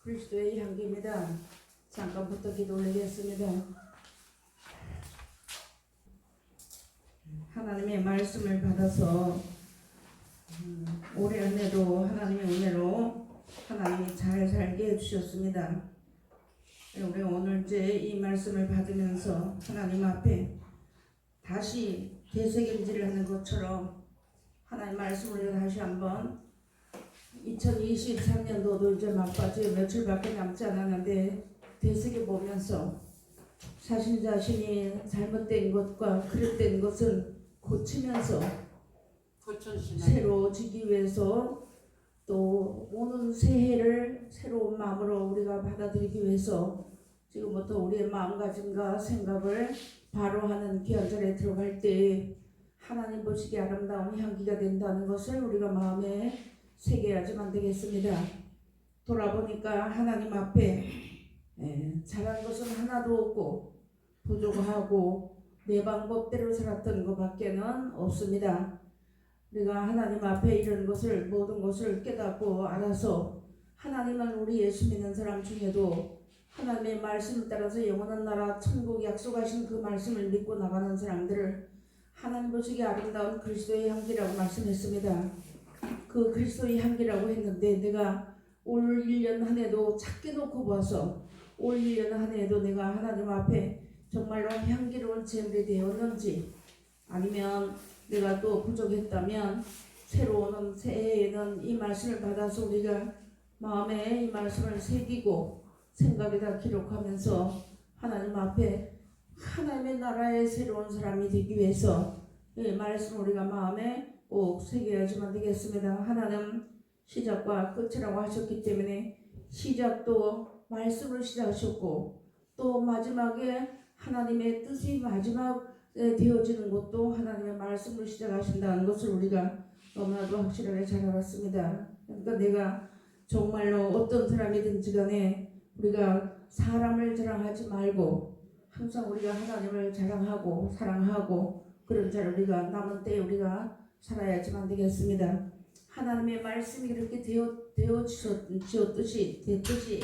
그리스도의 향기입니다. 잠깐부터 기도 올리겠습니다. 하나님의 말씀을 받아서 올해 은혜로 하나님의 은혜로 하나님이 잘 살게 해주셨습니다. 우리 오늘 이제 이 말씀을 받으면서 하나님 앞에 다시 되새김질을 하는 것처럼 하나님 말씀을 다시 한번 2023년도도 이제 막바지 며칠밖에 남지 않았는데 되새겨 보면서 자신이 잘못된 것과 그릇된 것은 고치면서 새로워지기 위해서 또 오는 새해를 새로운 마음으로 우리가 받아들이기 위해서 지금부터 우리의 마음가짐과 생각을 바로 하는 귀한 자리에 들어갈 때 하나님 보시기에 아름다운 향기가 된다는 것을 우리가 마음에 새겨야지만 되겠습니다. 돌아보니까 하나님 앞에 잘한 것은 하나도 없고 부족하고 내 방법대로 살았던 것밖에는 없습니다. 우리가 하나님 앞에 이런 것을 모든 것을 깨닫고 알아서 하나님은 우리 예수 믿는 사람 중에도 하나님의 말씀을 따라서 영원한 나라 천국 약속하신 그 말씀을 믿고 나가는 사람들을 하나님 보시기에 아름다운 그리스도의 향기라고 말씀했습니다. 그 그리스도의 향기라고 했는데 내가 올 1년 한 해도 작게 놓고 봐서 올 1년 한 해도 내가 하나님 앞에 정말로 향기로운 제물이 되었는지 아니면 내가 또 부족했다면 새로운 새해에는 이 말씀을 받아서 우리가 마음에 이 말씀을 새기고 생각에다 기록하면서 하나님 앞에 하나님의 나라의 새로운 사람이 되기 위해서 이 말씀을 우리가 마음에 꼭 새겨야지만 되겠습니다. 하나님 시작과 끝이라고 하셨기 때문에 시작도 말씀으로 시작하셨고 또 마지막에 하나님의 뜻이 마지막에 되어지는 것도 하나님의 말씀으로 시작하신다는 것을 우리가 너무나도 확실하게 잘 알았습니다. 그러니까 내가 정말로 어떤 사람이든지 간에 우리가 사람을 자랑하지 말고 항상 우리가 하나님을 자랑하고 사랑하고 그런 자를 우리가 남은 때에 우리가 살아야지만 되겠습니다. 하나님의 말씀이 그렇게 되었듯이 됐듯이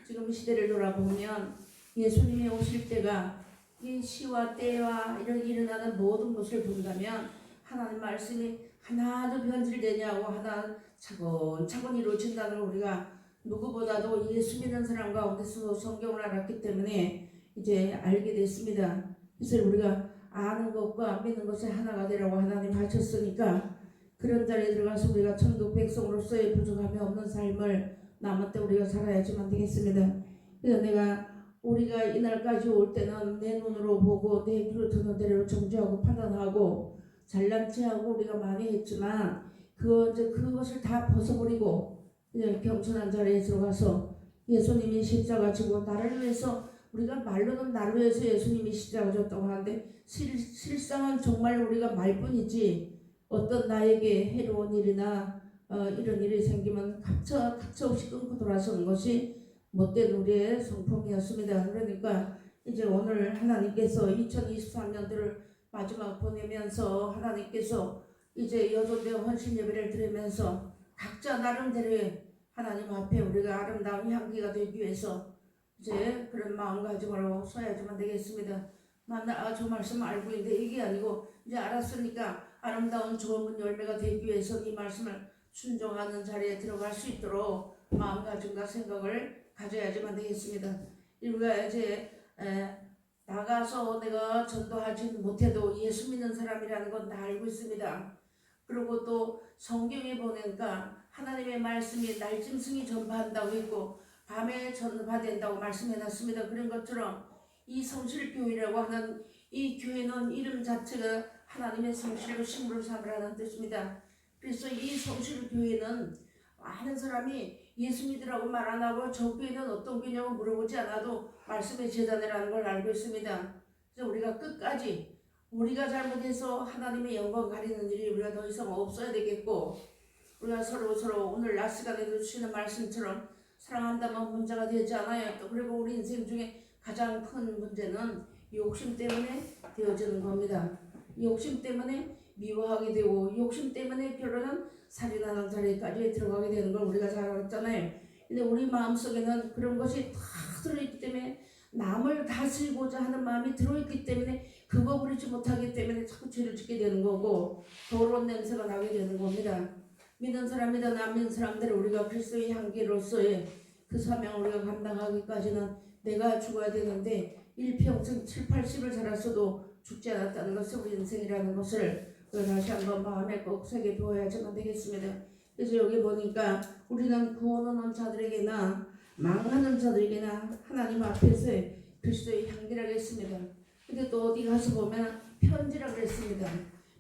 지금 시대를 돌아보면 예수님이 오실 때가 이 시와 때와 이런 일어나는 모든 것을 본다면 하나님 말씀이 하나도 변질되냐고 하나 차근차근 이루어진다는 걸 우리가 누구보다도 예수 믿는 사람 가운데서 성경을 알았기 때문에 이제 알게 됐습니다. 그래서 우리가 아는 것과 믿는 것이 하나가 되라고 하나님 하셨으니까 그런 자리에 들어가서 우리가 천국 백성으로서의 부족함이 없는 삶을 남은 때 우리가 살아야지만 되겠습니다. 그래서 우리가 이날까지 올 때는 내 눈으로 보고 내 귀로 듣는 대로 정죄하고 판단하고 잘난 체하고 우리가 많이 했지만 그것을 다 벗어버리고 겸손한 자리에 들어가서 예수님이 십자가 지고 나를 위해서 우리가 말로는 나를 위해서 예수님이 십자가 졌다고 하는데 실상은 정말 우리가 말뿐이지 어떤 나에게 해로운 일이나 이런 일이 생기면 가차없이 끊고 돌아서는 것이 못된 우리의 성품이었습니다. 그러니까 이제 오늘 하나님께서 2023년도를 마지막 보내면서 하나님께서 이제 여전대 헌신 예배를 드리면서 각자 나름대로의 하나님 앞에 우리가 아름다운 향기가 되기 위해서 이제 그런 마음가짐으로 서야지만 되겠습니다. 저 말씀 알고 있는데 이게 아니고 이제 알았으니까 아름다운 좋은 열매가 되기 위해서 이 말씀을 순종하는 자리에 들어갈 수 있도록 마음가짐과 생각을 가져야지만 되겠습니다. 우리가 이제 나가서 내가 전도하지 못해도 예수 믿는 사람이라는 건 다 알고 있습니다. 그리고 또 성경에 보니까 하나님의 말씀이 날짐승이 전파한다고 했고 밤에 전파된다고 말씀해놨습니다. 그런 것처럼 이 성실교회라고 하는 이 교회는 이름 자체가 하나님의 성실로 식물을 삼으라는 뜻입니다. 그래서 이 성실교회는 많은 사람이 예수 믿으라고 말 안 하고 저 교회는 어떤 교회냐고 물어보지 않아도 말씀의 재단이라는 걸 알고 있습니다. 그래서 우리가 끝까지 우리가 잘못해서 하나님의 영광 가리는 일이 우리가 더 이상 없어야 되겠고 우리가 서로 오늘 낮 시간에도 주시는 말씀처럼 사랑한다면 문제가 되지 않아요. 또 그리고 우리 인생 중에 가장 큰 문제는 욕심 때문에 되어지는 겁니다. 욕심 때문에 미워하게 되고 욕심 때문에 결론은 살인하는 자리까지 들어가게 되는 걸 우리가 잘 알았잖아요. 근데 우리 마음속에는 그런 것이 다 들어있기 때문에 남을 다스리고자 하는 마음이 들어있기 때문에 그거 버리지 못하기 때문에 자꾸 죄를 짓게 되는 거고 더러운 냄새가 나게 되는 겁니다. 믿는 사람이든 안 믿는 사람들을 우리가 그리스도의 향기로서의 그 사명을 우리가 감당하기까지는 내가 죽어야 되는데 일평생 7, 80을 살았어도 죽지 않았다는 것을 우리 인생이라는 것을 다시 한번 마음에 꼭 새겨두어야지만 되겠습니다. 그래서 여기 보니까 우리는 구원 얻는 자들에게나 망하는 자들에게나 하나님 앞에서 그리스도의 향기라고 했습니다. 근데 또 어디 가서 보면 편지라고 했습니다.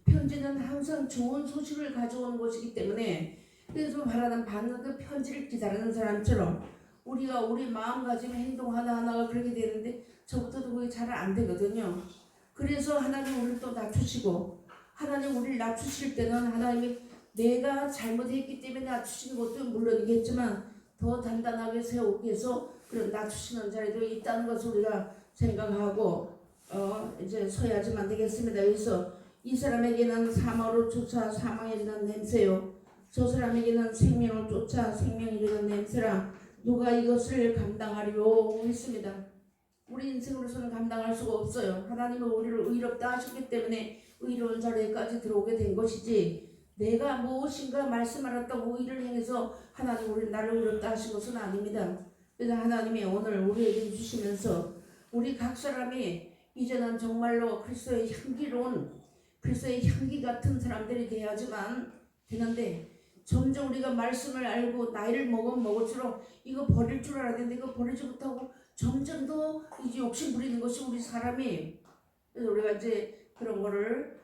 편지는 항상 좋은 소식을 가져오는 것이기 때문에 그래서 바라는 받는 그 편지를 기다리는 사람처럼 우리가 우리 마음가짐 행동 하나하나가 그렇게 되는데 저부터도 그게 잘 안 되거든요. 그래서 하나님 우리를 또 낮추시고 하나님 우리를 낮추실 때는 하나님이 내가 잘못했기 때문에 낮추시는 것도 물론이겠지만 더 단단하게 세우기 위해서 그런 낮추시는 자리도 있다는 것을 우리가 생각하고 이제 서야지만 되겠습니다. 그래서 이 사람에게는 사망으로 쫓아 사망에 이르는 냄새요 저 사람에게는 생명을 쫓아 생명에 이르는 냄새라 누가 이것을 감당하리요 했습니다. 우리 인생으로서는 감당할 수가 없어요. 하나님은 우리를 의롭다 하셨기 때문에 의로운 자리에까지 들어오게 된 것이지 내가 무엇인가 말씀하셨다고 의를 행해서 하나님 우리 나를 의롭다 하신 것은 아닙니다. 그래서 하나님이 오늘 우리에게 주시면서 우리 각 사람이 이제는 정말로 그리스도의 향기로운 그리스도의 향기 같은 사람들이 돼야지만 되는데 점점 우리가 말씀을 알고 나이를 먹을수록 이거 버릴 줄 알았는데 이거 버리지 못하고 점점 더 이제 욕심 부리는 것이 우리 사람이에요. 그래서 우리가 이제 그런 거를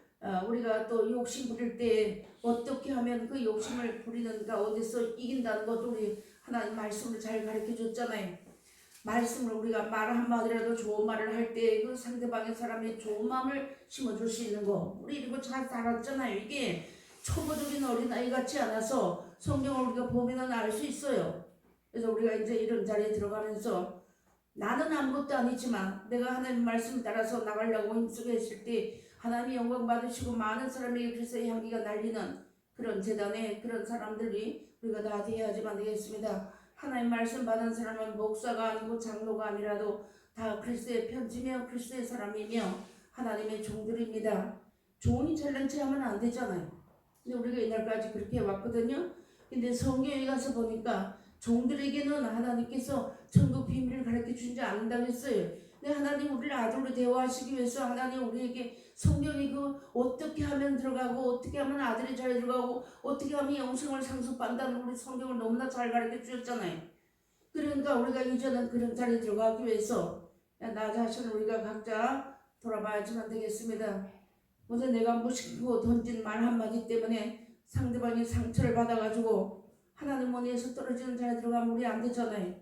우리가 또 욕심 부릴 때 어떻게 하면 그 욕심을 부리는가 어디서 이긴다는 것도 우리 하나님 말씀을 잘 가르쳐 줬잖아요. 말씀을 우리가 말 한마디라도 좋은 말을 할 때 그 상대방의 사람의 좋은 마음을 심어줄 수 있는 거 우리 이거 잘 알았잖아요. 이게 초보적인 어린아이 같지 않아서 성경을 우리가 보면 알 수 있어요. 그래서 우리가 이제 이런 자리에 들어가면서 나는 아무것도 아니지만 내가 하나님 말씀 따라서 나가려고 힘쓰게 했을 때 하나님이 영광 받으시고 많은 사람에게 그리스도의 향기가 날리는 그런 재단에 그런 사람들이 우리가 다 되어야지만 되겠습니다. 하나님 말씀 받은 사람은 목사가 아니고 장로가 아니라도 다 그리스도의 편지며 그리스도의 사람이며 하나님의 종들입니다. 종이 잘난 체 하면 안 되잖아요. 근데 우리가 이날까지 그렇게 왔거든요. 근데 성경에 가서 보니까 종들에게는 하나님께서 천국 비밀을 가르쳐 주지 않는다고 했어요. 근데 하나님 우리를 아들로 대화하시기 위해서 하나님 우리에게 성경이 그 어떻게 하면 들어가고 어떻게 하면 아들이 잘 들어가고 어떻게 하면 영생을 상속받는다는 우리 성경을 너무나 잘 가르쳐 주셨잖아요. 그러니까 우리가 이제는 그런 자리에 들어가기 위해서 나 자신을 우리가 각자 돌아봐야지만 되겠습니다. 먼저 내가 무심코 던진 말 한마디 때문에 상대방이 상처를 받아가지고 하나님 원에서 떨어지는 자리에 들어가면 우리 안 되잖아요.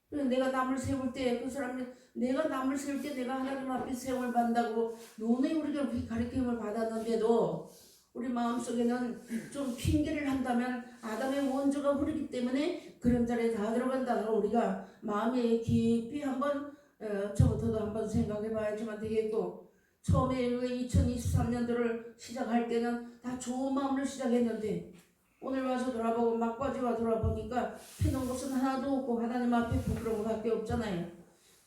그래서 내가 남을 세울 때 그 사람이 내가 남을 세울 때 내가 하나님 앞에 세움을 받는다고 논에 우리가 그렇게 가르침을 받았는데도 우리 마음속에는 좀 핑계를 한다면 아담의 원조가 흐르기 때문에 그런 자리에 다 들어간다는 걸 우리가 마음에 깊이 한번 저부터도 한번 생각해 봐야지만 되겠고 처음에 2023년도를 시작할 때는 다 좋은 마음으로 시작했는데 오늘 와서 돌아보고 막바지와 돌아보니까 해놓은 것은 하나도 없고 하나님 앞에 부끄러운 것밖에 없잖아요.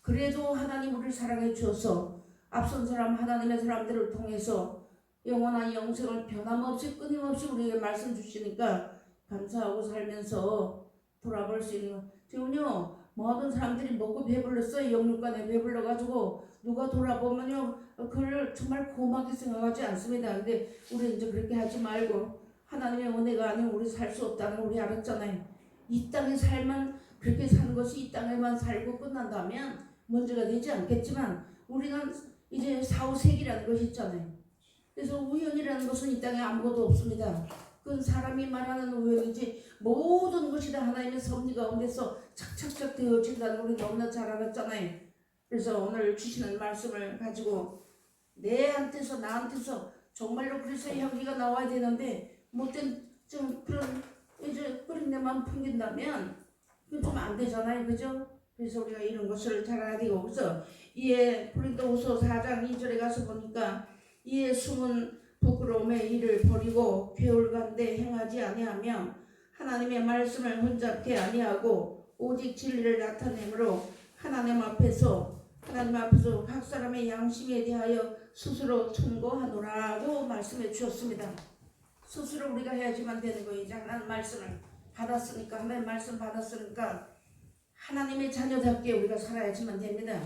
그래도 하나님 우리를 사랑해 주셔서 앞선 사람 하나님의 사람들을 통해서 영원한 영생을 변함없이 끊임없이 우리에게 말씀 주시니까 감사하고 살면서 돌아볼 수 있는 지금요 모든 사람들이 먹고 배불렀어요. 영육간에 배불러가지고 누가 돌아보면요 그걸 정말 고맙게 생각하지 않습니다. 근데 우리 이제 그렇게 하지 말고 하나님의 은혜가 아니면 우리 살 수 없다는 걸 우리 알았잖아요. 이 땅에 살만 그렇게 사는 것이 이 땅에만 살고 끝난다면 문제가 되지 않겠지만 우리는 이제 사후세계라는 것이 있잖아요. 그래서 우연이라는 것은 이 땅에 아무것도 없습니다. 그건 사람이 말하는 우연이지 모든 것이 다 하나님의 섭리 가운데서 착착착 되어진다는 걸 우리 너무나 잘 알았잖아요. 그래서 오늘 주시는 말씀을 가지고 내한테서 나한테서 정말로 그리스도의 향기가 나와야 되는데 못된 좀 그런 이제 끓인내만 풍긴다면 그건 좀 안 되잖아요. 그죠? 그래서 우리가 이런 것을 잘 알아야 되고 그래서 이에 고린도후서 4장 2절에 가서 보니까 이에 숨은 부끄러움의 일을 버리고 괴울간데 행하지 아니하며 하나님의 말씀을 혼잡게 아니하고 오직 진리를 나타내므로 하나님 앞에서 각 사람의 양심에 대하여 스스로 청구하노라고 말씀해 주셨습니다. 스스로 우리가 해야지만 되는 거예요. 이제 하나님 말씀을 받았으니까, 하나님 말씀 받았으니까 하나님의 자녀답게 우리가 살아야지만 됩니다.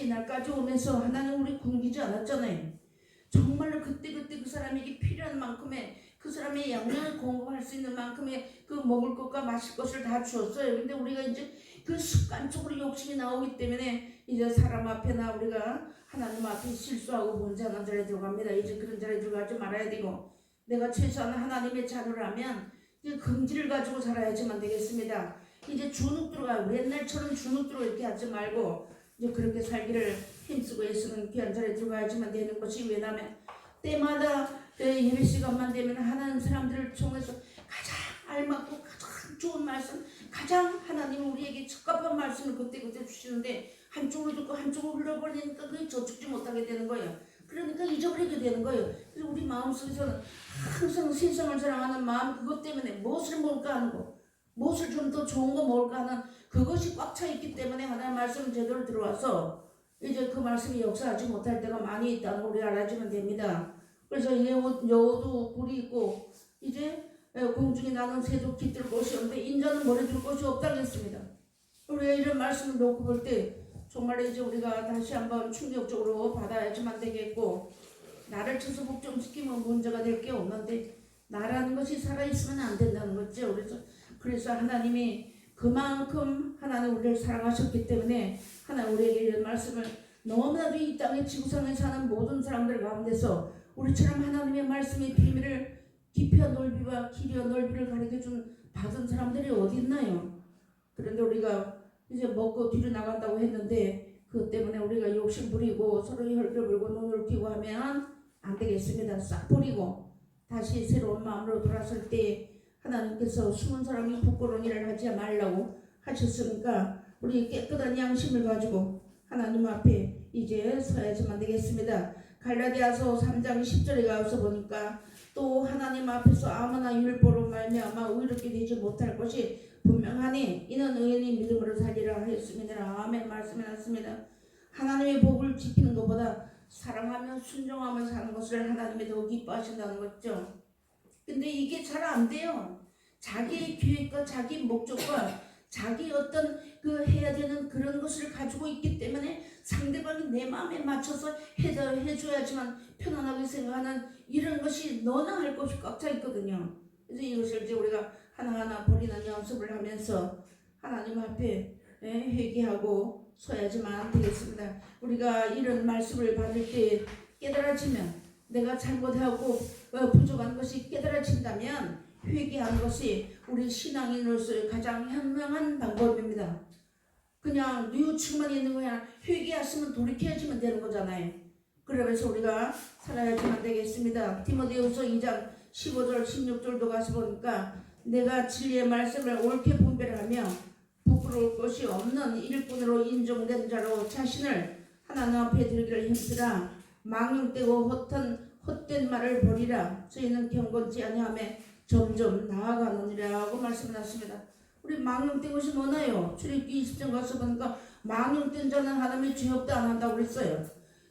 이날까지 오면서 하나님 우리 굶기지 않았잖아요. 정말로 그때 그 사람에게 필요한 만큼의, 그 사람의 영양을 공급할 수 있는 만큼의 그 먹을 것과 마실 것을 다 주었어요. 근데 우리가 이제 그 습관적으로 욕심이 나오기 때문에 이제 사람 앞에나 우리가 하나님 앞에 실수하고 번제하는 자리에 들어갑니다. 이제 그런 자리에 들어가지 말아야 되고, 내가 최소한 하나님의 자녀라면 긍지를 가지고 살아야지만 되겠습니다. 이제 주눅 들어가요. 옛날처럼 주눅 들어 이렇게 하지 말고 이제 그렇게 살기를 힘쓰고 애쓰는 귀한 자리에 들어가야지만 되는 것이, 왜냐하면 때마다 예배 시간만 되면 하나님 사람들을 통해서 가장 알맞고 가장 좋은 말씀, 가장 하나님 우리에게 적합한 말씀을 그때 주시는데 한쪽으로 듣고 한쪽으로 흘러버리니까 그게 저축지 못하게 되는 거예요. 그러니까 잊어버리게 되는 거예요. 그래서 우리 마음속에서는 항상 세상을 사랑하는 마음, 그것 때문에 무엇을 먹을까 하는 거, 무엇을 좀 더 좋은 거 먹을까 하는 그것이 꽉 차 있기 때문에 하나님 말씀은 제대로 들어와서 이제 그 말씀이 역사하지 못할 때가 많이 있다는 걸 우리 알아주면 됩니다. 그래서 여우도 뿔이 있고 이제 공중에 나는 새도 깃들 곳이 없는데 인자는 머리 둘 곳이 없다고 했습니다. 우리가 이런 말씀을 놓고 볼 때 정말 이제 우리가 다시 한번 충격적으로 받아야지만 되겠고, 나를 쳐서 복종시키면 문제가 될 게 없는데 나라는 것이 살아있으면 안 된다는 거죠. 그래서 하나님이 그만큼 하나님 우리를 사랑하셨기 때문에 하나님 우리에게 이런 말씀을, 너무나도 이 땅의 지구상에 사는 모든 사람들 가운데서 우리처럼 하나님의 말씀의 비밀을 깊이와 넓이와 길이와 넓이를 가르쳐준 받은 사람들이 어디 있나요? 그런데 우리가 이제 먹고 뒤로 나간다고 했는데 그것 때문에 우리가 욕심 부리고 서로 혈기 불고 눈을 끼고 하면 안 되겠습니다. 싹 버리고 다시 새로운 마음으로 돌아설 때 하나님께서 숨은 사람이 부끄러운 일을 하지 말라고 하셨으니까 우리 깨끗한 양심을 가지고 하나님 앞에 이제 서야지만 되겠습니다. 갈라디아서 3장 10절에 가서 보니까 또 하나님 앞에서 아무나 율법으로 말미암아 의롭게 되지 못할 것이 분명하니 이는 의인이 믿음으로 살리라 하였습니다. 아멘. 말씀해 놨습니다. 하나님의 법을 지키는 것보다 사랑하며 순종하며 사는 것을 하나님이 더 기뻐하신다는 거죠. 근데 이게 잘 안 돼요. 자기의 계획과 자기 목적과 자기 어떤 그 해야 되는 그런 것을 가지고 있기 때문에 상대방이 내 마음에 맞춰서 해줘야지만 편안하게 생각하는 이런 것이 너나 할 것이 꽉 차 있거든요. 그래서 이것을 이제 우리가 하나하나 버리는 연습을 하면서 하나님 앞에 회개하고 서야지만 되겠습니다. 우리가 이런 말씀을 받을 때 깨달아지면, 내가 잘못하고 부족한 것이 깨달아진다면 회개하는 것이 우리 신앙인으로서의 가장 현명한 방법입니다. 그냥 뉘우치고만 있는 거야. 회개했으면 돌이켜야지만 되는 거잖아요. 그러면서 우리가 살아야지만 되겠습니다. 디모데후서 2장 15절 16절도 가서 보니까 내가 진리의 말씀을 옳게 분별하며 부끄러울 것이 없는 일꾼으로 인정된 자로 자신을 하나님 앞에 드리기를 힘쓰라. 망령되고 헛된 말을 버리라. 저희는 경건치 아니하며 점점 나아가느니라고 말씀하셨습니다. 우리 망령된 것이 뭐나요? 출애굽기 20장 가서 보니까 망령된 자는 하나님이 죄 없다 안 한다고 그랬어요.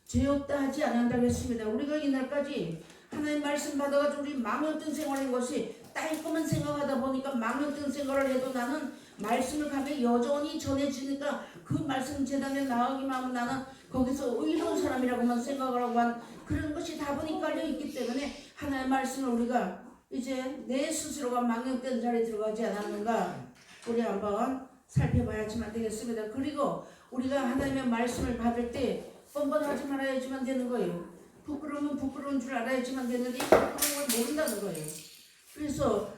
죄 없다 하지 않는다고 했습니다. 우리가 이날까지 하나님 말씀 받아가지고 우리 망령된 생활인 것이 딸끔한 생각하다 보니까 망령된 생활을 해도 나는 말씀을 가면 여전히 전해지니까 그 말씀 재단에 나가기만 하면 나는 거기서 의로운 사람이라고만 생각을 하고 한 그런 것이 다분히 깔려있기 때문에 하나님의 말씀을 우리가 이제 내 스스로가 망령된 자리에 들어가지 않았는가 우리 한번 살펴봐야지만 되겠습니다. 그리고 우리가 하나님의 말씀을 받을 때 뻔뻔하지 말아야지만 되는 거예요. 부끄러우면 부끄러운 줄 알아야지만 되는데 부끄러운 걸 모른다는 거예요. 그래서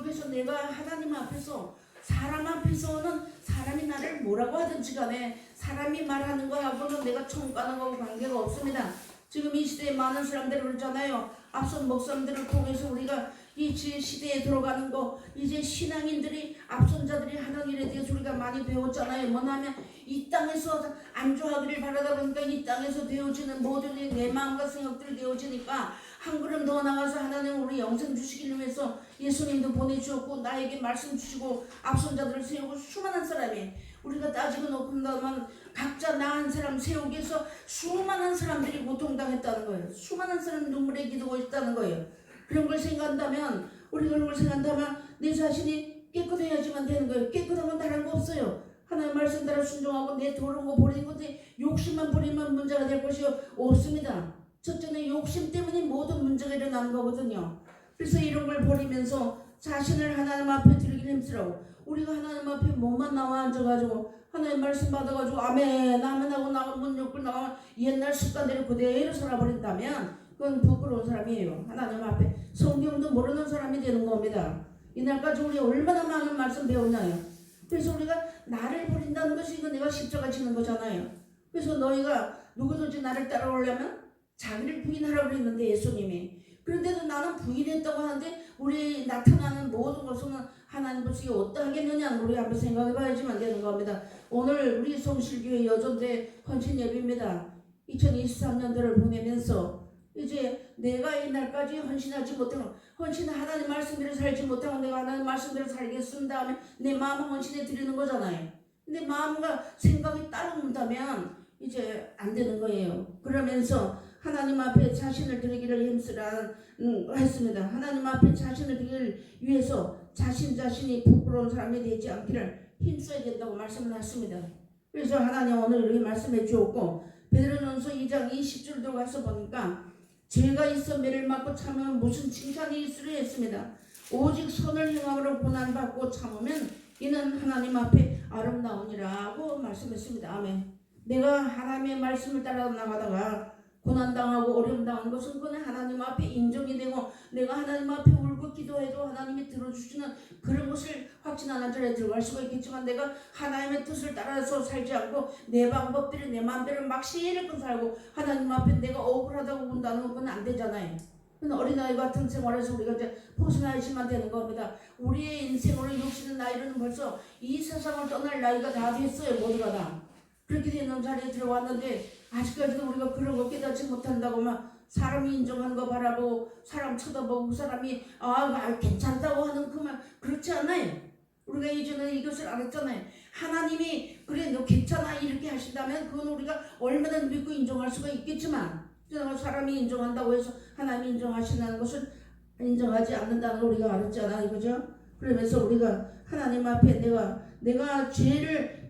그래서 내가 하나님 앞에서, 사람 앞에서는 사람이 나를 뭐라고 하든지 간에 사람이 말하는 거하고는 내가 청구하는 거하고 관계가 없습니다. 지금 이 시대에 많은 사람들이 그러잖아요. 앞선 목사님들을 통해서 우리가 이 시대에 들어가는 거, 이제 신앙인들이 앞선 자들이 하나님에 대해서 우리가 많이 배웠잖아요. 뭐냐면 이 땅에서 안주하기를 바라다 보니까 이 땅에서 되어지는 모든 내 마음과 생각들이 되어지니까 한 걸음 더 나가서 하나님 우리 영생 주시기를 위해서 예수님도 보내주었고 나에게 말씀 주시고 앞선 자들을 세우고 수많은 사람이 우리가 따지고 놓는다면 각자 나 한 사람 세우기 위해서 수많은 사람들이 고통당했다는 거예요. 수많은 사람 눈물에 기도가 있다는 거예요. 그런 걸 생각한다면 우리가 그런 걸 생각한다면 내 자신이 깨끗해야지만 되는 거예요. 깨끗하면 다른 거 없어요. 하나님의 말씀 따라 순종하고 내 더러운 거 버리는 건데 욕심만 버리면 문제가 될 것이 없습니다. 첫째는 욕심 때문에 모든 문제가 일어나는 거거든요. 그래서 이런 걸 버리면서 자신을 하나님 앞에 드리기 힘쓰라고 우리가 하나님 앞에 몸만 나와 앉아가지고 하나님 말씀 받아가지고 아멘 하고 나가 문 열고 나가면 옛날 습관대로 그대로 살아버린다면 그건 부끄러운 사람이에요. 하나님 앞에 성경도 모르는 사람이 되는 겁니다. 이날까지 우리 얼마나 많은 말씀 배웠나요? 그래서 우리가 나를 버린다는 것이 이거 내가 십자가 지는 거잖아요. 그래서 너희가 누구든지 나를 따라오려면 자기를 부인하라고 그랬는데 예수님이 그런데도 나는 부인했다고 하는데 우리 나타나는 모든 것은 하나님 보시기에 어떠하겠느냐 우리 한번 생각해 봐야지만 되는 겁니다. 오늘 우리 성실교회 여전대 헌신 예배입니다. 2023년도를 보내면서 이제 내가 이날까지 헌신하지 못하고 헌신은 하나님 말씀대로 살지 못하고 내가 하나님 말씀대로 살겠습니다 하면 내 마음을 헌신해 드리는 거잖아요. 근데 마음과 생각이 따라온다면 이제 안 되는 거예요. 그러면서 하나님 앞에 자신을 드리기를 힘쓰라 했습니다. 하나님 앞에 자신을 드리기 위해서 자신이 부끄러운 사람이 되지 않기를 힘써야 된다고 말씀을 하십니다. 그래서 하나님 오늘 이렇게 말씀해 주었고 베드로전서 2장 20절 들어가서 보니까 죄가 있어 매를 맞고 참으면 무슨 칭찬이 있으려 했습니다. 오직 선을 행함으로 고난받고 참으면 이는 하나님 앞에 아름다우니라고 말씀했습니다. 아멘. 내가 하나님의 말씀을 따라 나가다가 고난당하고 어려움당하는 것은 그는 하나님 앞에 인정이 되고 내가 하나님 앞에 울고 기도해도 하나님이 들어주시는 그런 것을 확신하는 자리에 들어갈 수가 있겠지만 내가 하나님의 뜻을 따라서 살지 않고 내 방법대로 내 마음대로 막 시일껏 살고 하나님 앞에 내가 억울하다고 운다는 건 안 되잖아요. 어린아이 같은 생활에서 우리가 이제 벗어나야지만 되는 겁니다. 우리의 인생으로 60의 나이로는 벌써 이 세상을 떠날 나이가 다 됐어요. 모두가 다. 그렇게 되는 자리에 들어왔는데 아직까지도 우리가 그런 거 깨닫지 못한다고 막 사람이 인정하는 거 바라보고 사람 쳐다보고 그 사람이 괜찮다고 하는 그 말 그렇지 않아요. 우리가 이전에 이것을 알았잖아요. 하나님이 그래 너 괜찮아 이렇게 하신다면 그건 우리가 얼마나 믿고 인정할 수가 있겠지만 사람이 인정한다고 해서 하나님이 인정하신다는 것을 인정하지 않는다는 걸 우리가 알았잖아요. 그죠? 그러면서 우리가 하나님 앞에 내가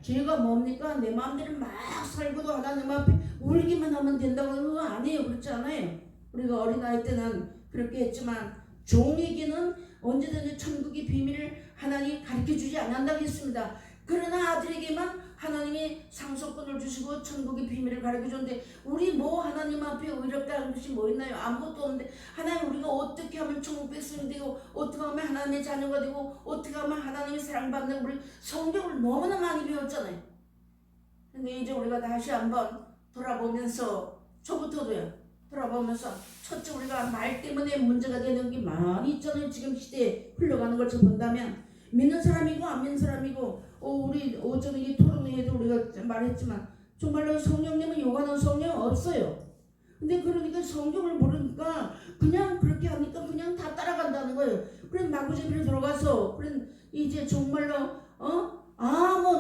죄가 뭡니까? 내 마음대로 막 살고도 하나님 앞에 울기만 하면 된다고 그거 아니에요. 그렇지 않아요. 우리가 어린아이 때는 그렇게 했지만 종에게는 언제든지 천국의 비밀을 하나님이 가르쳐주지 않는다고 했습니다. 그러나 아들에게만 하나님이 상속권을 주시고 천국의 비밀을 가르쳐줬는데 우리 하나님 앞에 의롭다는 것이 뭐 있나요? 아무것도 없는데 하나님 우리가 어떻게 하면 천국 백성이 되고 어떻게 하면 하나님의 자녀가 되고 어떻게 하면 하나님의 사랑받는 우리 성경을 너무나 많이 배웠잖아요. 근데 이제 우리가 다시 한번 돌아보면서 저부터도요. 돌아보면서 첫째 우리가 말 때문에 문제가 되는 게 많이 있잖아요. 지금 시대에 흘러가는 걸 본다면 믿는 사람이고 안 믿는 사람이고 우리 어쩌면 이 토론회에도 우리가 말했지만 정말로 성령님은 요구하는 성령 없어요. 근데 그러니까 성경을 모르니까 그냥 그렇게 하니까 그냥 다 따라간다는 거예요. 그래 마구잡이로 들어가서 그래 이제 정말로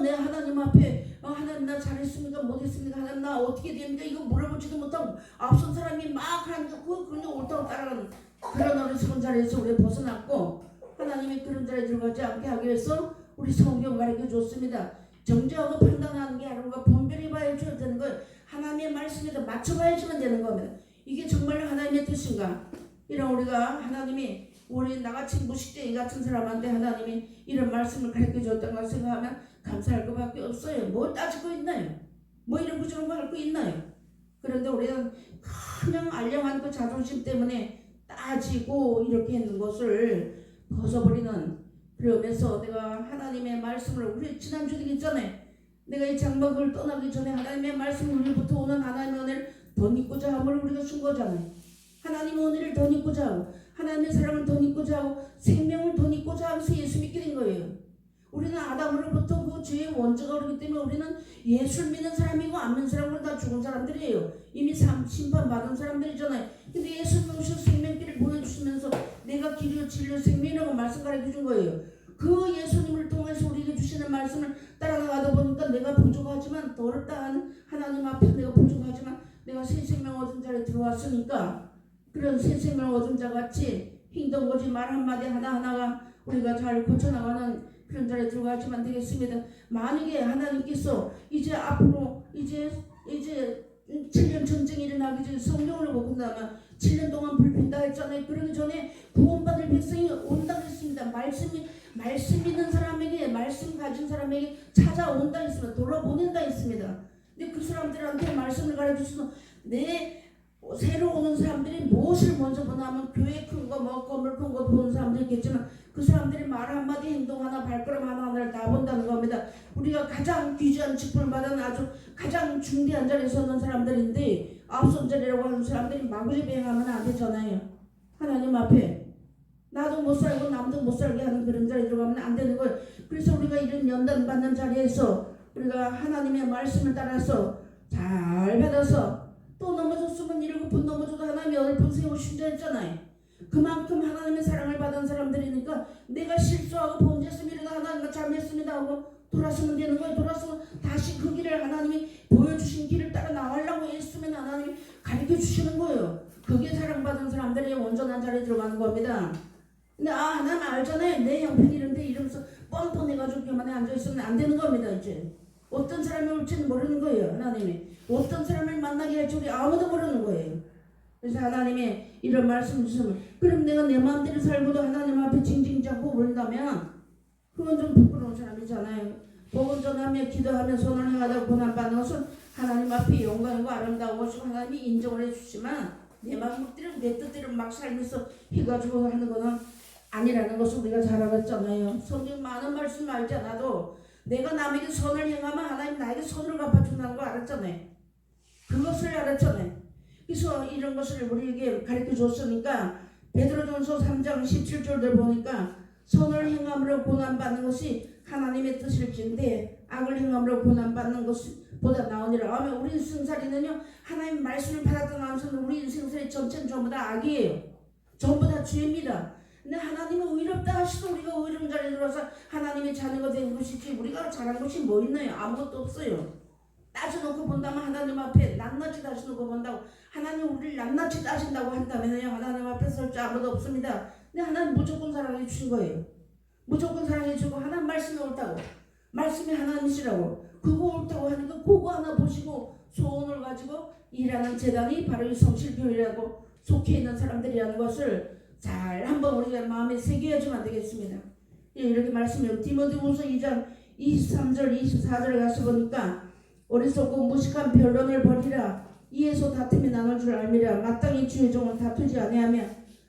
내 하나님 앞에 하나님 나 잘했습니까 못했습니까 하나님 나 어떻게 됩니까 이거 물어보지도 못하고 앞선 사람이 막 하니까 그냥 옳다고 따라가는 그런 어리석은 자리에서 우리 벗어났고 하나님이 그런 자리에 들어가지 않게 하기 위해서 우리 성경 가르쳐 줬습니다. 정죄하고 판단하는 게 아니라 분별해 봐야 되는 거예요. 하나님의 말씀에다 맞춰봐야지만 되는 겁니다. 이게 정말로 하나님의 뜻인가? 이런 우리가 하나님이 우리 나같이 무식쟁이 같은 사람한테 하나님이 이런 말씀을 가르쳐 줬다는 걸 생각하면 감사할 것밖에 없어요. 뭐 따지고 있나요? 뭐 이런 거 저런 거 할 거 있나요? 그런데 우리는 그냥 알량한 그 자존심 때문에 따지고 이렇게 있는 것을 벗어버리는 그러면서 내가 하나님의 말씀을 우리 지난주에 있잖아요. 내가 이 장막을 떠나기 전에 하나님의 말씀을 우리부터 오는 하나님의 은혜를 더 믿고자 함을 우리가 준 거잖아요. 하나님의 은혜를 더 믿고자 하고 하나님의 사랑을 더 믿고자 하고 생명을 더 믿고자 하면서 예수 믿게 된 거예요. 우리는 아담으로부터 그 죄의 원조가 그렇기 때문에 우리는 예수를 믿는 사람이고 안 믿는 사람은 다 죽은 사람들이에요. 이미 심판받은 사람들이잖아요. 근데 예수님 오셔서 생명길을 보여주시면서 내가 길이요 진리요 생명이라고 말씀 가르쳐준 거예요. 그 예수님을 통해서 우리에게 주시는 말씀을 따라가다 보니까 내가 부족하지만 더 어렵다 하는 하나님 앞에 내가 부족하지만 내가 새 생명 얻은 자리에 들어왔으니까 그런 새 생명 얻은 자 같이 행동 거지 말 한마디 하나하나가 우리가 잘 고쳐나가는 그런 자리에 들어가지만 되겠습니다. 만약에 하나님께서 이제 앞으로 이제 7년 전쟁이 일어나기 전에 성경을 보고 나면 7년 동안 불핀다 했잖아요. 그러기 전에 구원받을 백성이 온다 했습니다. 말씀 믿는 사람에게 말씀 가진 사람에게 찾아온다 했습니다. 돌아보낸다 했습니다. 근데 그 사람들한테 말씀을 가르쳐주시면 새로 오는 사람들이 무엇을 먼저 보냐면 교회 큰 거 뭐 건물 큰 거 보는 사람들이 있겠지만 그 사람들이 말 한마디 행동 하나 발걸음 하나를 다 본다는 겁니다. 우리가 가장 귀중한 직분을 받은 아주 가장 중대한 자리에 서는 사람들인데 앞선 자리라고 하는 사람들이 마구잡이행하면 안 되잖아요. 하나님 앞에 나도 못 살고 남도 못 살게 하는 그런 자리에 들어가면 안 되는 거예요. 그래서 우리가 이런 연단 받는 자리에서 우리가 하나님의 말씀을 따라서 잘 받아서 또 넘어졌으면 7번 넘어져도 하나님이 8번 세우신다 했잖아요. 그만큼 하나님의 사랑을 받은 사람들이니까 내가 실수하고 범죄했으면 이러다 하나님과 잘못했습니다 하고 돌아서면 되는 거예요. 돌아서 다시 그 길을 하나님이 보여주신 길을 따라 나가려고 애쓰면 하나님이 가르쳐 주시는 거예요. 그게 사랑받은 사람들이 온전한 자리에 들어가는 겁니다. 근데 하나님 알잖아요. 내 형편이 이런데 이러면서 뻔뻔해가지고 교만에 앉아있으면 안 되는 겁니다. 이제 어떤 사람이 올지는 모르는 거예요. 하나님이 어떤 사람을 만나게 할지 우리 아무도 모르는 거예요. 그래서 하나님이 이런 말씀 주시면 그럼 내가 내 마음대로 살고도 하나님 앞에 징징 잡고 그런다면 그건 좀 부끄러운 사람이잖아요. 복음 전하며 기도하며 손을 행하다 고난받는 것은 하나님 앞에 영광이고 아름다운 것이고 하나님이 인정을 해주시지만 내 마음대로 내 뜻대로 막 살면서 해가지고 하는 거는 아니라는 것을 우리가 잘 알았잖아요. 성경 많은 말씀 알지 않아도 내가 남에게 선을 행하면 하나님 나에게 선을 갚아준다는 거 알았잖아요. 그것을 알았잖아요. 그래서 이런 것을 우리에게 가르쳐 줬으니까 베드로전서 3장 17절을 보니까 선을 행함으로 고난받는 것이 하나님의 뜻일진데 악을 행함으로 고난받는 것보다 나으니라. 아멘. 우리 인생살이는요 하나님 말씀을 받았던 하면서는 우리 인생살이 전체는 전부 다 악이에요. 전부 다 죄입니다. 근데 하나님은 의롭다 하시도 우리가 의로운 자리에 들어와서 하나님의 자녀가 된 것이지 우리가 잘한 것이 뭐 있나요? 아무것도 없어요. 따져놓고 본다면 하나님 앞에 낱낱이 따져놓고 본다고 하나님 우리를 낱낱이 따진다고 한다면요 하나님 앞에 설 줄 아무도 없습니다. 근데 하나님 무조건 사랑해 주신 거예요. 무조건 사랑해 주고 하나님 말씀이 옳다고 말씀이 하나님이시라고 그거 옳다고 하니까 그거 하나 보시고 소원을 가지고 일하는 재단이 바로 이 성실교회라고 속해 있는 사람들이라는 것을 잘 한번 우리가 마음에 새겨야지만 되겠습니다. 이렇게 말씀해요. 디모데후서 2장 23절 24절에 가서 보니까 어리석고 무식한 변론을 버리라. 이에서 다툼이 나눌 줄 알미라. 마땅히 주의 종은 다투지 아니하며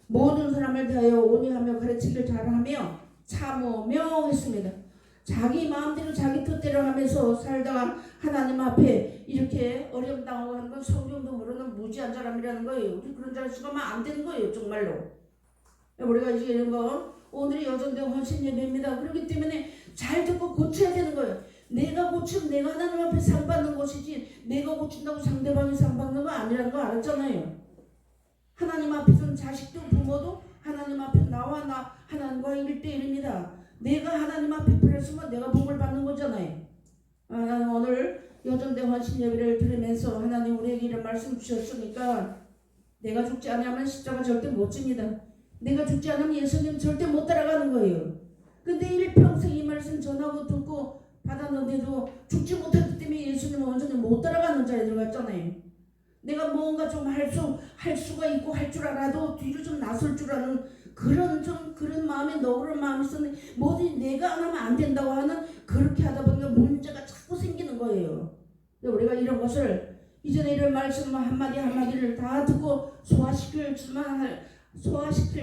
모든 사람을 대하여 온유하며 가르치기를 잘하며 참으며 했습니다. 자기 마음대로 자기 뜻대로 하면서 살다가 하나님 앞에 이렇게 어려움 당하고 하는 건 성경도 모르는 무지한 사람이라는 거예요. 우리 그런 자를 쓰면 안 되는 거예요. 정말로. 우리가 이제 이런 거 오늘이 여전된 헌신 예배입니다. 그렇기 때문에 잘 듣고 고쳐야 되는 거예요. 내가 고치면 내가 하나님 앞에 상 받는 것이지 내가 고친다고 상대방이 상 받는 거 아니라는 거 알았잖아요. 하나님 앞에서는 자식도 부모도 하나님 앞에 나와 하나님과 1대1입니다. 내가 하나님 앞에 그랬으면 내가 복을 받는 거잖아요. 나는 오늘 여전된 헌신 예배를 들으면서 하나님 우리에게 이런 말씀 주셨으니까 내가 죽지 않으면 십자가 절대 못 집니다. 내가 죽지 않으면 예수님 절대 못 따라가는 거예요. 근데 일평생 이 말씀 전하고 듣고 받았는데도 죽지 못했기 때문에 예수님은 완전히 못 따라가는 자리에 들어갔잖아요. 내가 뭔가 좀 할 수가 있고 할 줄 알아도 뒤로 좀 나설 줄 아는 그런 마음에 너그러운 마음이 있었는데 뭐든 내가 안 하면 안 된다고 하는 그렇게 하다 보니까 문제가 자꾸 생기는 거예요. 우리가 이런 것을 이전에 이런 말씀 한마디 한마디를 다 듣고 소화시킬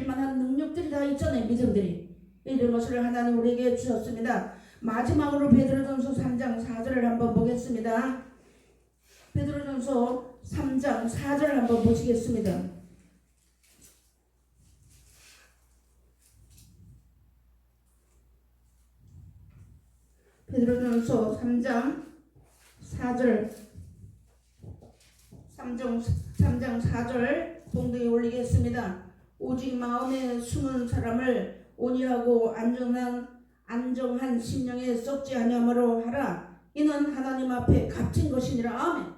만한 능력들이 다 있잖아요. 믿음들이. 이런 것을 하나님 우리에게 주셨습니다. 마지막으로 베드로전서 3장 4절을 한번 보겠습니다. 베드로전서 3장 4절을 한번 보시겠습니다. 베드로전서 3장 4절 3장 4절 동등히 올리겠습니다. 오직 마음에 숨은 사람을 온유하고 안정한 심령에 썩지 아니함으로 하라. 이는 하나님 앞에 값진 것이니라. 아멘.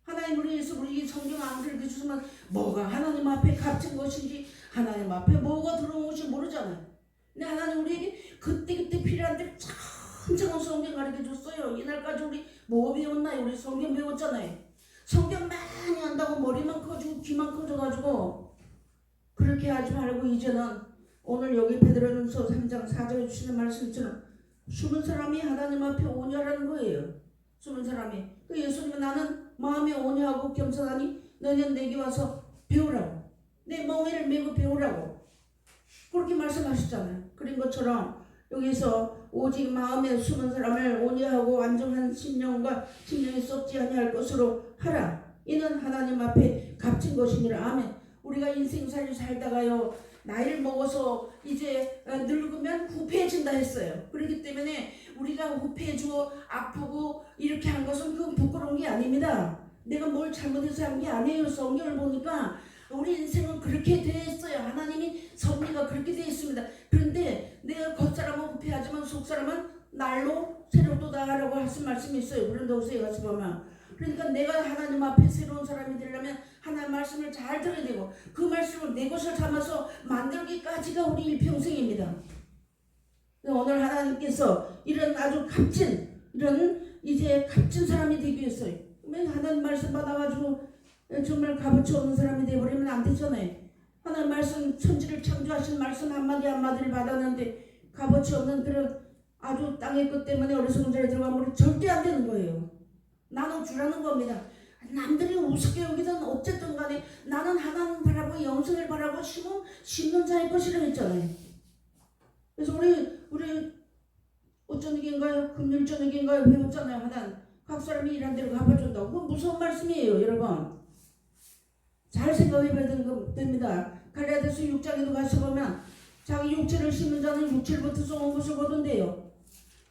하나님 우리에서 우리 성경 안 그렇게 주시면 뭐가 하나님 앞에 값진 것인지 하나님 앞에 뭐가 들어온 것인지 모르잖아요. 근데 하나님 우리에게 그때 필요한 대로 찬찬한 성경 가르쳐 줬어요. 이날까지 우리 뭐 배웠나요? 우리 성경 배웠잖아요. 성경 많이 한다고 머리만 커지고 귀만 커져가지고 그렇게 하지 말고 이제는 오늘 여기 베드로전서 3장 4절에 주시는 말씀처럼 숨은 사람이 하나님 앞에 온유하라는 거예요. 숨은 사람이. 그 예수님은 나는 마음에 온유하고 겸손하니 너는 내게 와서 배우라고. 내 멍에를 메고 배우라고. 그렇게 말씀하셨잖아요. 그런 것처럼 여기서 오직 마음에 숨은 사람을 온유하고 안정한 심령이 썩지 아니할 것으로 하라. 이는 하나님 앞에 값진 것이니라. 아멘. 우리가 인생살이 살다가요 나이를 먹어서 이제 늙으면 후패해진다 했어요. 그렇기 때문에 우리가 후패해지고 아프고 이렇게 한 것은 그건 부끄러운 게 아닙니다. 내가 뭘 잘못해서 한 게 아니에요. 성경을 보니까 우리 인생은 그렇게 되었어요. 하나님이 섭리가 그렇게 되어 있습니다. 그런데 내가 겉사람은 후패하지만 속사람은 날로 새롭도다라고 하신 말씀이 있어요. 고린도후서에 가서 보면. 그러니까 내가 하나님 앞에 새로운 사람이 되려면 하나님 말씀을 잘 들어야 되고 그 말씀을 내 것을 삼아서 만들기까지가 우리 일평생입니다. 오늘 하나님께서 이런 아주 값진 사람이 되기 위해서 하나님 말씀 받아가지고 정말 값어치 없는 사람이 되어버리면 안 되잖아요. 하나님 말씀 천지를 창조하신 말씀 한마디 한마디를 받았는데 값어치 없는 그런 아주 땅의 것 때문에 어리석은 자리에 들어가면 절대 안 되는 거예요. 나눠주라는 겁니다. 남들이 우습게 여기든 어쨌든 간에 나는 하나님 바라고 영생을 바라고 심는 자의 것이라고 했잖아요. 그래서 우리 어쩐 얘기인가요? 금요일 저녁인가요? 배웠잖아요. 하나님 각 사람이 일한 대로 갚아준다고. 그건 무서운 말씀이에요. 여러분 잘 생각해봐야 됩니다. 갈라디아서 6장에도 가서보면 자기 육체를 심는 자는 육체로부터 쏘는 것을 거둔대요.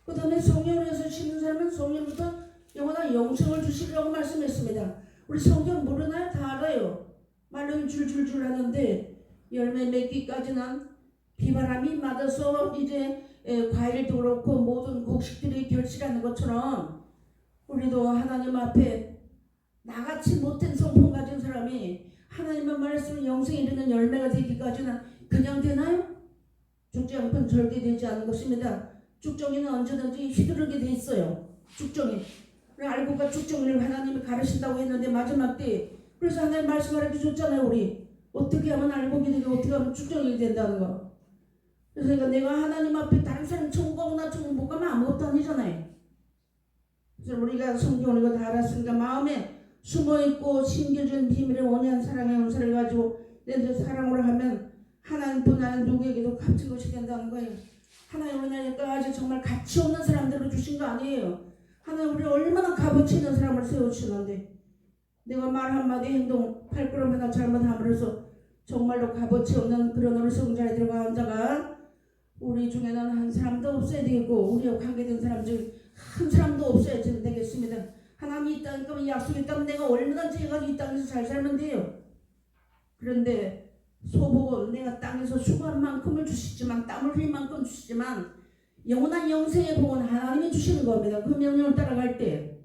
그 다음에 성령을 해서 심는 사람은 성령부터 영원한 영생을 주시려고 말씀했습니다. 우리 성경 모르나요? 다 알아요. 말로는 줄줄줄 하는데 열매 맺기까지는 비바람이 맞아서 이제 과일도 그렇고 모든 곡식들이 결실하는 것처럼 우리도 하나님 앞에 나같이 못된 성품 가진 사람이 하나님의 말씀을 영생에 이르는 열매가 되기까지는 그냥 되나요? 죽지 않고는 절대 되지 않는 것입니다. 죽정이는 언제든지 휘두르게 돼 있어요. 죽정이. 알고가 죽정이를 하나님이 가르친다고 했는데 마지막 때 그래서 하나님 말씀 가르쳐 줬잖아요. 우리 어떻게 하면 알고게 되고 어떻게 하면 죽정이 된다는 거. 그래서 내가 하나님 앞에 다른 사람 천국 가고 나 천국 못 가면 아무것도 아니잖아요. 그래서 우리가 성경을 이거 다 알았으니까 마음에 숨어있고 심겨준 비밀의 온유한 사랑의 은사를 가지고 내 사랑으로 하면 하나님뿐 아니라 누구에게도 값진 것이 된다는 거예요. 하나님 우리나라까지 정말 가치 없는 사람들을 주신 거 아니에요. 하나님 우리 얼마나 값어치 있는 사람을 세워주시는데 내가 말 한마디 행동 발걸음 하나 잘못함으로써 정말로 값어치 없는 그런 어리석은 자리에 들어간 자가 우리 중에는 한 사람도 없어야 되고 우리와 관계된 사람 중 한 사람도 없어야 되겠습니다. 하나님이 이 땅에 있다면 약속이 있다면 내가 얼마든지 해가지고 이 땅에서 잘 살면 돼요. 그런데 소복은 내가 땅에서 수고한 만큼을 주시지만 땀을 흘린 만큼 주시지만 영원한 영생의 복은 하나님이 주시는 겁니다. 그 명령을 따라갈 때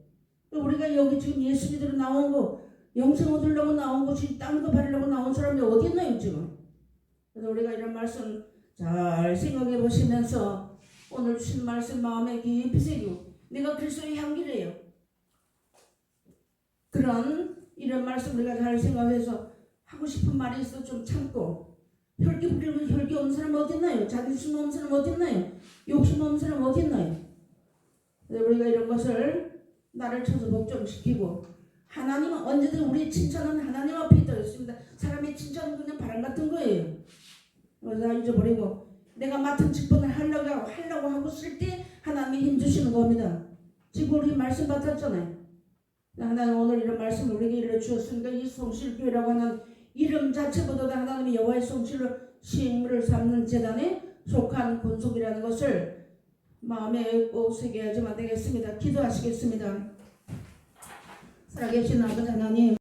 우리가 여기 지금 예수 믿으러 나온 거 영생 얻으려고 나온 것이 땅도 바르려고 나온 사람이 어디 있나요 지금? 그래서 우리가 이런 말씀 잘 생각해 보시면서 오늘 주신 말씀 마음에 깊이 새기고 내가 그리스도의 향기래요. 그런 이런 말씀 우리가 잘 생각해서 하고 싶은 말이 있어 좀 참고 혈기 부리고 혈기 없는 사람 어디 있나요? 자존심 없는 사람 어디 있나요? 욕심 없는 사람 어디 있나요? 우리가 이런 것을 나를 쳐서 복종시키고 하나님은 언제든 우리의 칭찬은 하나님 앞에 있다 했습니다. 사람의 칭찬은 그냥 바람 같은 거예요. 그래서 잊어버리고 내가 맡은 직분을 하려고 하고 쓸 때 하나님이 힘주시는 겁니다. 지금 우리 말씀 받았잖아요. 하나님 오늘 이런 말씀을 우리에게 일러주셨으니까 이 성실교회라고 하는 이름 자체보다도 하나님이 여호와의 성실로 시행물을 삼는 재단에 속한 권속이라는 것을 마음에 꼭 새겨야지만 되겠습니다. 기도하시겠습니다. 살아계신 아버지 하나님,